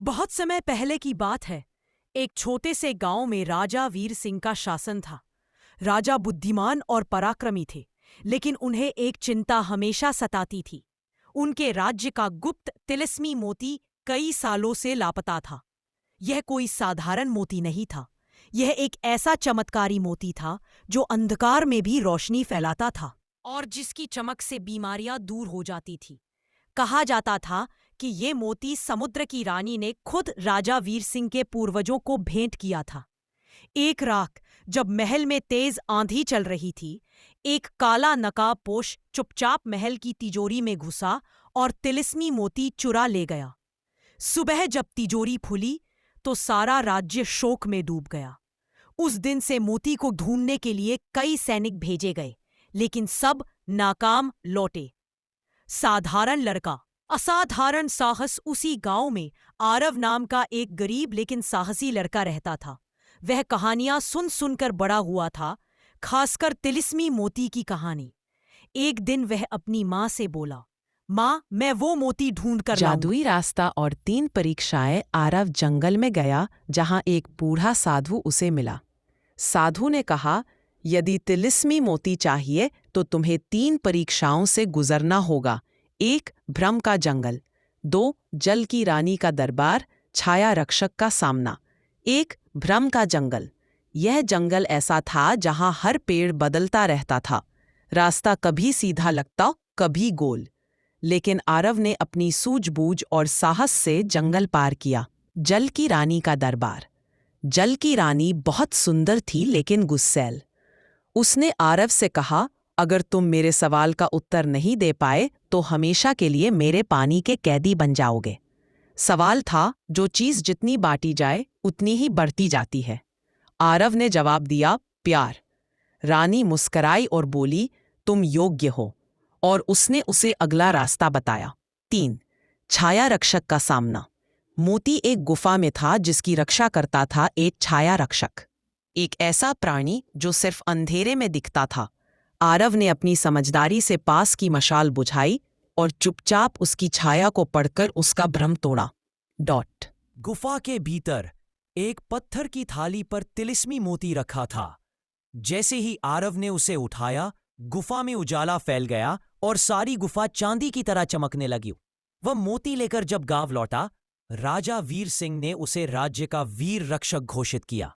बहुत समय पहले की बात है। एक छोटे से गांव में राजा वीर सिंह का शासन था। राजा बुद्धिमान और पराक्रमी थे, लेकिन उन्हें एक चिंता हमेशा सताती थी। उनके राज्य का गुप्त तिलिस्मी मोती कई सालों से लापता था। यह कोई साधारण मोती नहीं था। यह एक ऐसा चमत्कारी मोती था जो अंधकार में भी रोशनी फैलाता था और जिसकी चमक से बीमारियां दूर हो जाती थी। कहा जाता था कि ये मोती समुद्र की रानी ने खुद राजा वीर सिंह के पूर्वजों को भेंट किया था। एक रात जब महल में तेज आंधी चल रही थी, एक काला नकाबपोश चुपचाप महल की तिजोरी में घुसा और तिलिस्मी मोती चुरा ले गया। सुबह जब तिजोरी खुली तो सारा राज्य शोक में डूब गया। उस दिन से मोती को ढूंढने के लिए कई सैनिक भेजे गए, लेकिन सब नाकाम लौटे। साधारण लड़का, असाधारण साहस। उसी गांव में आरव नाम का एक गरीब लेकिन साहसी लड़का रहता था। वह कहानियां सुन सुनकर बड़ा हुआ था, खासकर तिलिस्मी मोती की कहानी। एक दिन वह अपनी माँ से बोला, माँ, मैं वो मोती ढूंढ कर लाऊंगा। जादुई रास्ता और 3 परीक्षाएं। आरव जंगल में गया जहां एक बूढ़ा साधु उसे मिला। साधु ने कहा, यदि तिलिस्मी मोती चाहिए तो तुम्हें 3 परीक्षाओं से गुजरना होगा। 1 भ्रम का जंगल, 2 जल की रानी का दरबार, छाया रक्षक का सामना। 1 भ्रम का जंगल। यह जंगल ऐसा था जहां हर पेड़ बदलता रहता था। रास्ता कभी सीधा लगता, कभी गोल। लेकिन आरव ने अपनी सूझबूझ और साहस से जंगल पार किया। जल की रानी का दरबार। जल की रानी बहुत सुंदर थी लेकिन गुस्सैल। उसने आरव से कहा, अगर तुम मेरे सवाल का उत्तर नहीं दे पाए तो हमेशा के लिए मेरे पानी के कैदी बन जाओगे। सवाल था, जो चीज जितनी बांटी जाए उतनी ही बढ़ती जाती है। आरव ने जवाब दिया, प्यार। रानी मुस्कराई और बोली, तुम योग्य हो। और उसने उसे अगला रास्ता बताया। 3 छाया रक्षक का सामना। मोती एक गुफा में था जिसकी रक्षा करता था एक छाया रक्षक, एक ऐसा प्राणी जो सिर्फ अंधेरे में दिखता था। आरव ने अपनी समझदारी से पास की मशाल बुझाई और चुपचाप उसकी छाया को पढ़कर उसका भ्रम तोड़ा। गुफा के भीतर एक पत्थर की थाली पर तिलिस्मी मोती रखा था। जैसे ही आरव ने उसे उठाया, गुफा में उजाला फैल गया और सारी गुफा चांदी की तरह चमकने लगी। वह मोती लेकर जब गांव लौटा, राजा वीर सिंह ने उसे राज्य का वीर रक्षक घोषित किया।